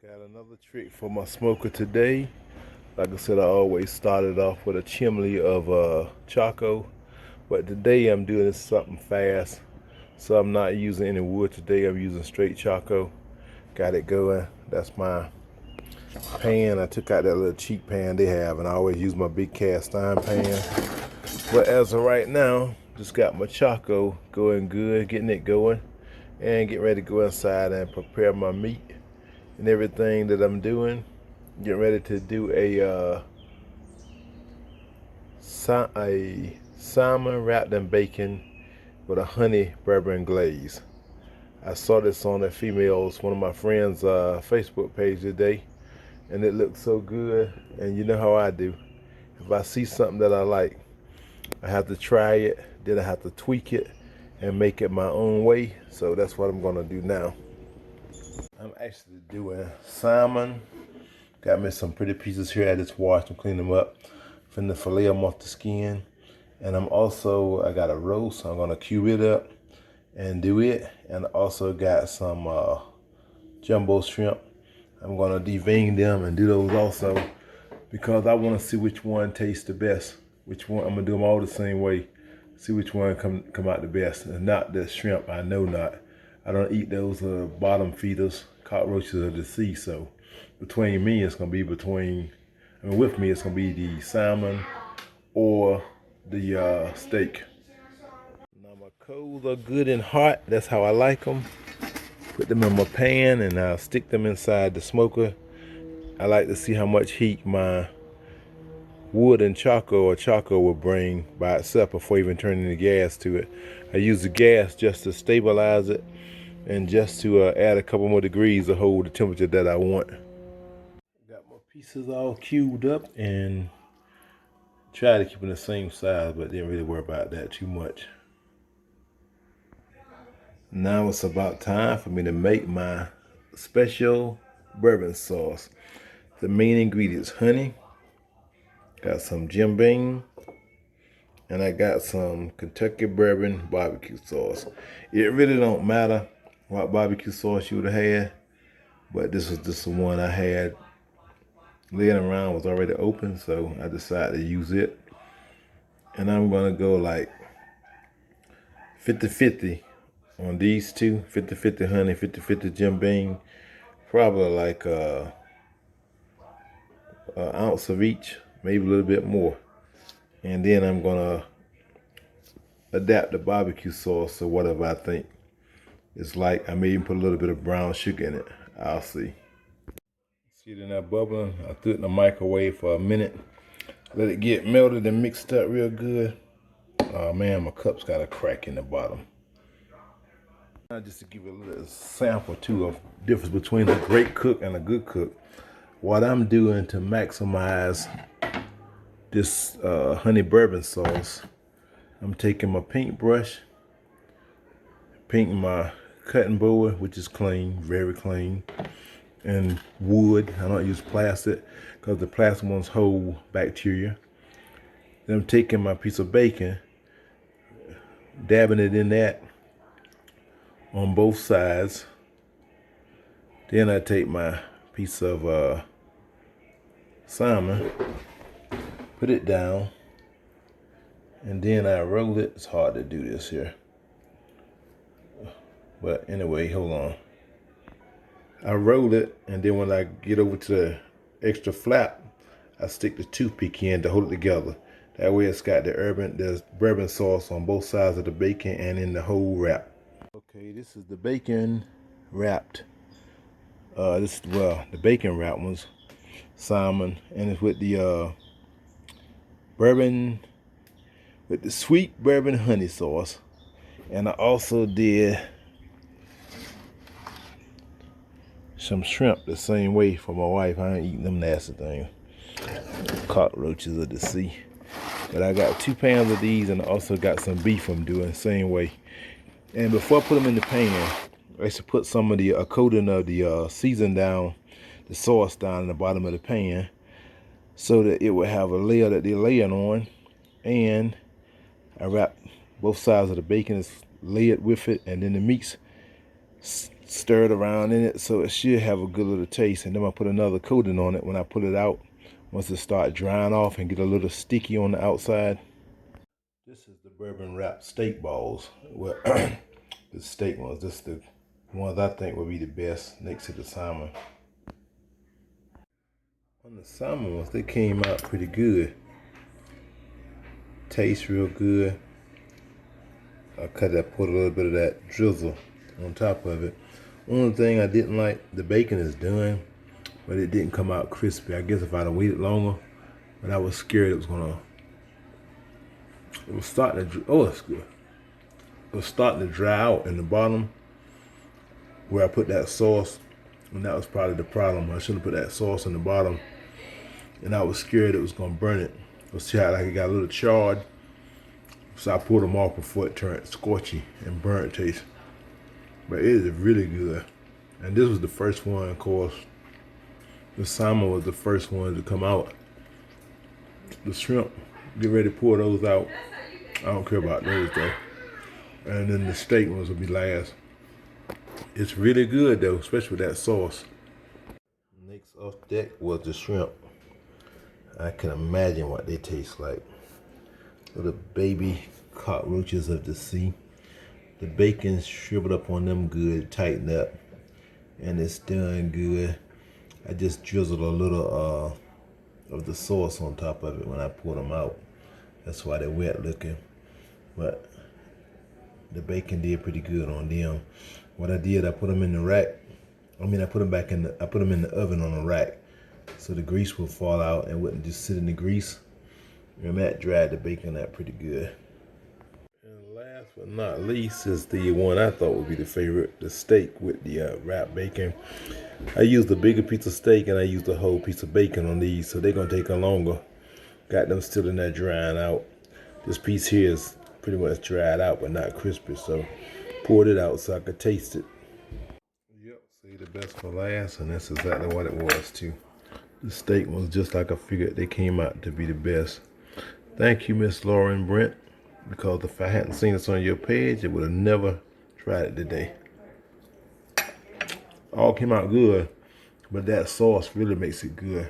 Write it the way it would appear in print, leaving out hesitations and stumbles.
Got another trick for my smoker today. Like I said, I always started off with a chimney of Choco, but today I'm doing something fast. So I'm not using any wood today. I'm using straight Choco. Got it going. That's my pan. I took out that little cheap pan they have, and I always use my big cast iron pan. But as of right now, just got my Choco going good, getting it going, and get ready to go inside and prepare my meat and everything that I'm doing. Getting ready to do a salmon wrapped in bacon with a honey bourbon glaze. I saw this on one of my friends' Facebook page today, and it looked so good. And you know how I do. If I see something that I like, I have to try it, then I have to tweak it and make it my own way. So that's what I'm gonna do now. I'm actually doing salmon. Got me some pretty pieces here. I just washed and cleaned them up. Finna fillet them off the skin. And I got a roast. So I'm gonna cube it up and do it. And also got some jumbo shrimp. I'm gonna devein them and do those also, because I wanna see which one tastes the best. Which one, I'm gonna do them all the same way. See which one come out the best. And not the shrimp, I know not. I don't eat those bottom feeders, cockroaches of the sea. So between me, it's gonna be with me, it's gonna be the salmon or the steak. Now my coals are good and hot. That's how I like them. Put them in my pan and I'll stick them inside the smoker. I like to see how much heat my wood and Choco will bring by itself before even turning the gas to it. I use the gas just to stabilize it and just to add a couple more degrees to hold the temperature that I want. Got my pieces all cubed up and try to keep them the same size, but didn't really worry about that too much. Now it's about time for me to make my special bourbon sauce. The main ingredients: honey, got some Jim Beam, and I got some Kentucky bourbon barbecue sauce. It really don't matter what barbecue sauce you would have had, but this was just the one I had laying around, was already open, so I decided to use it. And I'm gonna go like 50-50 on these two, 50-50 honey, 50-50 Jim Beam, probably like an ounce of each, maybe a little bit more. And then I'm gonna adapt the barbecue sauce to whatever I think it's like. I may even put a little bit of brown sugar in it. I'll see. See it in that bubbling. I threw it in the microwave for a minute. Let it get melted and mixed up real good. Oh man, my cup's got a crack in the bottom. Now just to give you a little sample too of difference between a great cook and a good cook. What I'm doing to maximize this honey bourbon sauce, I'm taking my paintbrush, painting my cutting board, which is clean, very clean, and wood. I don't use plastic because the plastic ones hold bacteria. Then I'm taking my piece of bacon, dabbing it in that on both sides. Then I take my piece of salmon, put it down, and then I roll it. It's hard to do this here, but anyway, hold on. I roll it, and then when I get over to the extra flap, I stick the toothpick in to hold it together. That way it's got the bourbon sauce on both sides of the bacon and in the whole wrap. Okay, this is the bacon wrapped. The bacon wrapped ones, salmon, and it's with the bourbon, with the sweet bourbon honey sauce. And I also did some shrimp the same way for my wife. I ain't eating them nasty things, cockroaches of the sea. But I got 2 pans of these, and I also got some beef I'm doing the same way. And before I put them in the pan, I should put some of a coating of the season down, the sauce down in the bottom of the pan, so that it will have a layer that they're laying on. And I wrap both sides of the bacon, is layered with it, and then the meat's stir it around in it, so it should have a good little taste. And then I put another coating on it when I pull it out, once it start drying off and get a little sticky on the outside. This is the bourbon wrapped steak balls. Well, the steak ones. This is the ones I think will be the best next to the salmon. On the salmon ones, they came out pretty good. Tastes real good. I put a little bit of that drizzle on top of it. Only thing I didn't like, the bacon is done, but it didn't come out crispy. I guess if I'd have waited longer, but I was scared it was starting to, oh, it's good. It was starting to dry out in the bottom where I put that sauce, and that was probably the problem. I shouldn't have put that sauce in the bottom, and I was scared it was gonna burn it. But see how like it got a little charred, so I pulled them off before it turned scorchy and burnt taste. But it is really good. And this was the first one, of course. The salmon was the first one to come out. The shrimp, get ready to pour those out. I don't care about those though. And then the steak ones will be last. It's really good though, especially with that sauce. Next off deck was the shrimp. I can imagine what they taste like. Little baby cockroaches of the sea. The bacon shriveled up on them good, tightened up, and it's done good. I just drizzled a little of the sauce on top of it when I pulled them out. That's why they're wet looking. But the bacon did pretty good on them. What I did, I put them in the rack. I put them in the oven on a rack, so the grease will fall out and wouldn't just sit in the grease. And that dried the bacon out pretty good. And last but not least is the one I thought would be the favorite, the steak with the wrapped bacon. I used a bigger piece of steak and I used a whole piece of bacon on these, so they're gonna take a longer. Got them still in there drying out. This piece here is pretty much dried out but not crispy, so poured it out so I could taste it. Yep, see, the best for last, and that's exactly what it was too. The steak was just like I figured they came out to be the best. Thank you, Miss Lauren Brent, because if I hadn't seen this on your page, I would have never tried it today. All came out good, but that sauce really makes it good.